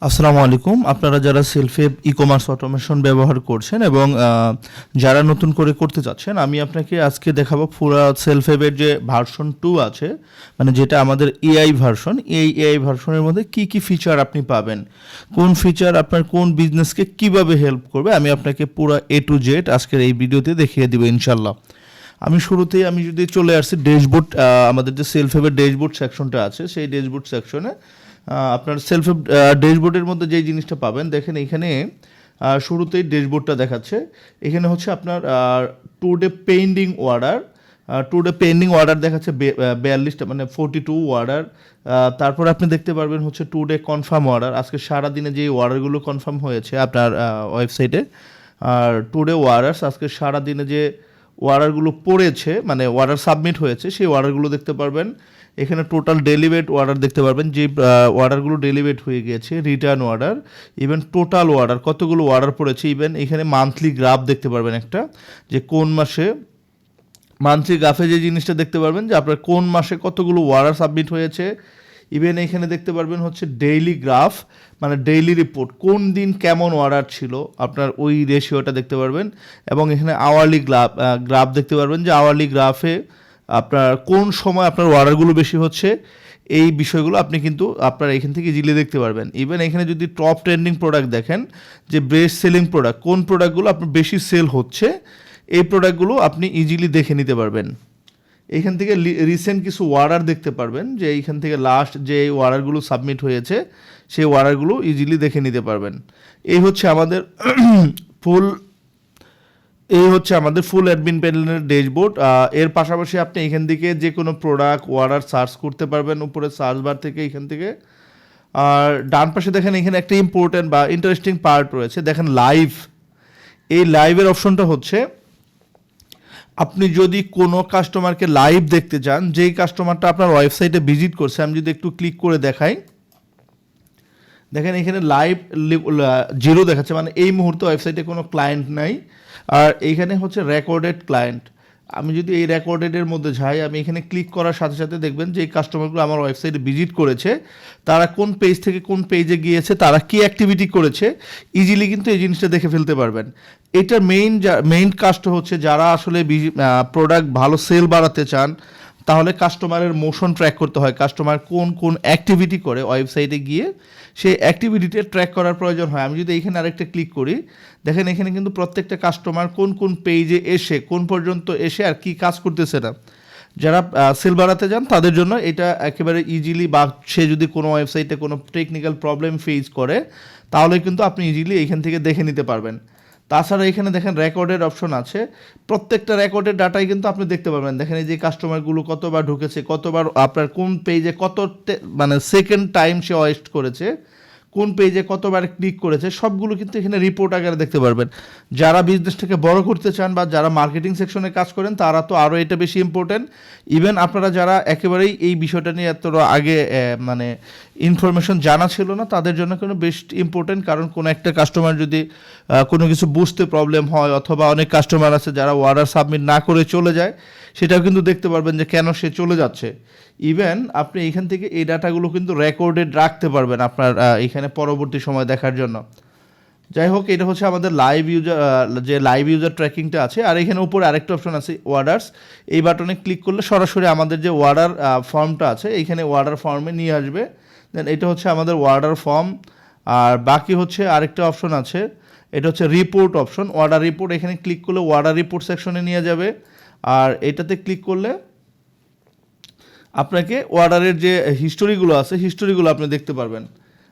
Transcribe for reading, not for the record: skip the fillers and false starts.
আসসালামু আলাইকুম। আপনারা যারা সেলফ-হেল্প ই-কমার্স অটোমেশন ব্যবহার করছেন এবং যারা নতুন করে করতে চাচ্ছেন, আমি আপনাকে আজকে দেখাবো পুরা সেলফ-হেল্পের যে ভার্সন 2 আছে, মানে যেটা আমাদের এআই ভার্সন, এই এআই ভার্সনের মধ্যে কি কি ফিচার আপনি পাবেন, কোন ফিচার আপনার কোন বিজনেসকে কিভাবে হেল্প করবে, আমি আপনাকে পুরা এ টু জেড আজকের এই ভিডিওতে দেখিয়ে দিব ইনশাল্লাহ। আমি যদি চলে আসছি ড্যাশবোর্ড, আমাদের যে সেলফ-হেল্পের ড্যাশবোর্ড সেকশনটা আছে, সেই ড্যাশবোর্ড সেকশনে আপনার সেলফ ড্যাশবোর্ডের মধ্যে যেই জিনিসটা পাবেন, দেখেন এখানে শুরুতেই ড্যাশবোর্ডটা দেখাচ্ছে। এখানে হচ্ছে আপনার টুডে পেন্ডিং অর্ডার দেখাচ্ছে 42টা, মানে 42 অর্ডার। তারপর আপনি দেখতে পারবেন হচ্ছে টুডে কনফার্ম অর্ডার, আজকে সারাদিনে যে অর্ডারগুলো কনফার্ম হয়েছে আপনার ওয়েবসাইটে। আর টুডে অর্ডার্স, আজকে সারাদিনে যে অর্ডারগুলো পড়েছে, মানে অর্ডার সাবমিট হয়েছে, সেই অর্ডারগুলো দেখতে পারবেন। এখানে টোটাল ডেলিভেট অর্ডার দেখতে পারবেন, যে অর্ডারগুলো ডেলিভেট হয়ে গিয়েছে, return order, even total order কতগুলো অর্ডার পড়েছে, ইভেন এখানে মান্থলি গ্রাফ দেখতে পারবেন একটা, যে কোন মাসে মান্থলি গ্রাফে যে জিনিসটা দেখতে পারবেন যে আপনার কোন মাসে কতগুলো অর্ডার সাবমিট হয়েছে। ইভেন এখানে দেখতে পারবেন হচ্ছে ডেইলি গ্রাফ, মানে ডেইলি রিপোর্ট, কোন দিন কেমন অর্ডার ছিল আপনার ওই রেশিওটা দেখতে পারবেন। এবং এখানে আওয়ারলি গ্রাফ দেখতে পারবেন, যে আওয়ারলি গ্রাফে আপনার কোন সময় আপনার অর্ডারগুলো বেশি হচ্ছে, এই বিষয়গুলো আপনি কিন্তু আপনার এখান থেকে ইজিলি দেখতে পারবেন। ইভেন এখানে যদি টপ ট্রেন্ডিং প্রোডাক্ট দেখেন, যে বেস্ট সেলিং প্রোডাক্ট, কোন প্রোডাক্টগুলো আপনার বেশি সেল হচ্ছে, এই প্রোডাক্টগুলো আপনি ইজিলি দেখে নিতে পারবেন। এইখান থেকে রিসেন্ট কিছু অর্ডার দেখতে পারবেন, যে এইখান থেকে লাস্ট যে অর্ডারগুলো সাবমিট হয়েছে, সেই অর্ডারগুলো ইজিলি দেখে নিতে পারবেন। এই হচ্ছে আমাদের ফুল ফুল অ্যাডমিন প্যানেলের ড্যাশবোর্ড। এর পাশাপাশি আপনি এখান থেকে যে কোনো প্রোডাক্ট অর্ডার সার্চ করতে পারবেন উপরে সার্চ বার থেকে, এখান থেকে। আর ডান পাশে দেখেন এখানে একটা ইম্পর্টেন্ট বা ইন্টারেস্টিং পার্ট রয়েছে, দেখেন লাইভ। এই লাইভের অপশনটা হচ্ছে, আপনি যদি কোনো কাস্টমারকে লাইভ দেখতে চান, যেই কাস্টমারটা আপনার ওয়েবসাইটে ভিজিট করছে, আমি যদি একটু ক্লিক করে দেখাই, দেখেন এখানে লাইভ 0 দেখাচ্ছে, মানে এই মুহূর্তে ওয়েবসাইটে কোনো ক্লায়েন্ট নাই। আর এইখানে হচ্ছে রেকর্ডেড ক্লায়েন্ট। আমি যদি এই রেকর্ডেডের মধ্যে যাই, আমি এখানে ক্লিক করার সাথে সাথে দেখবেন যে এই কাস্টমারগুলো আমার ওয়েবসাইটে ভিজিট করেছে, তারা কোন পেজ থেকে কোন পেজে গিয়েছে, তারা কী অ্যাক্টিভিটি করেছে, ইজিলি কিন্তু এই জিনিসটা দেখে ফেলতে পারবেন। এটার মেইন কাজটা হচ্ছে, যারা আসলে প্রোডাক্ট ভালো সেল বাড়াতে চান, তাহলে কাস্টমারের মোশন ট্র্যাক করতে হয়, কাস্টমার কোন কোন অ্যাক্টিভিটি করে ওয়েবসাইটে গিয়ে, সেই অ্যাক্টিভিটিটা ট্র্যাক করার প্রয়োজন হয়। আমি যদি এইখানে আরেকটা ক্লিক করি, দেখেন এখানে কিন্তু প্রত্যেকটা কাস্টমার কোন কোন পেজে এসে, কোন পর্যন্ত এসে আর কি কাজ করতেছে না। যারা সেল বাড়াতে যান তাদের জন্য এটা একেবারে ইজিলি, বা সে যদি কোনো ওয়েবসাইটে কোনো টেকনিক্যাল প্রবলেম ফেস করে, তাহলে কিন্তু আপনি ইজিলি এইখান থেকে দেখে নিতে পারবেন। তাছাড়া এখানে দেখেন রেকর্ডের অপশন আছে, প্রত্যেকটা রেকর্ডের ডাটাই কিন্তু আপনি দেখতে পারবেন। দেখেন এই যে কাস্টমারগুলো কতবার ঢুকেছে, কতবার আপনার কোন পেজে মানে সেকেন্ড টাইম সে ওয়েস্ট করেছে, কোন পেজে কতবার ক্লিক করেছে, সবগুলো কিন্তু এখানে রিপোর্ট আকারে দেখতে পারবেন। যারা বিজনেসটাকে বড় করতে চান বা যারা মার্কেটিং সেকশনে কাজ করেন, তারা তো আরও এটা বেশি ইম্পর্টেন্ট। ইভেন আপনারা যারা একেবারেই এই বিষয়টা নিয়ে এত আগে মানে ইনফরমেশন জানা ছিল না, তাদের জন্য কোনো বেস্ট ইম্পর্টেন্ট। কারণ কোনো একটা কাস্টমার যদি কোনো কিছু বুঝতে প্রবলেম হয়, অথবা অনেক কাস্টমার আছে যারা অর্ডার সাবমিট না করে চলে যায়, সেটাও কিন্তু দেখতে পারবেন যে কেন সে চলে যাচ্ছে। ইভেন আপনি এইখান থেকে এই ডাটাগুলো কিন্তু রেকর্ডেড রাখতে পারবেন আপনার এখানে পরবর্তী সময় দেখার জন্য। যাই হোক, এটা হচ্ছে আমাদের লাইভ ইউজার ট্র্যাকিংটা আছে। আর এখানে উপরে আরেকটা অপশন আছে অর্ডার্স, এই বাটনে ক্লিক করলে সরাসরি আমাদের যে অর্ডার ফর্মটা আছে, এইখানে অর্ডার ফর্মে নিয়ে আসবে। দেন এটা হচ্ছে আমাদের অর্ডার ফর্ম। আর বাকি হচ্ছে আরেকটা অপশন আছে, এটা হচ্ছে রিপোর্ট অপশন, অর্ডার রিপোর্ট। এখানে ক্লিক করলে অর্ডার রিপোর্ট সেকশনে নিয়ে যাবে। আর এটাতে ক্লিক করলে আপনাকে অর্ডারের যে হিস্টোরিগুলো আছে, হিস্টোরিগুলো আপনি দেখতে পারবেন।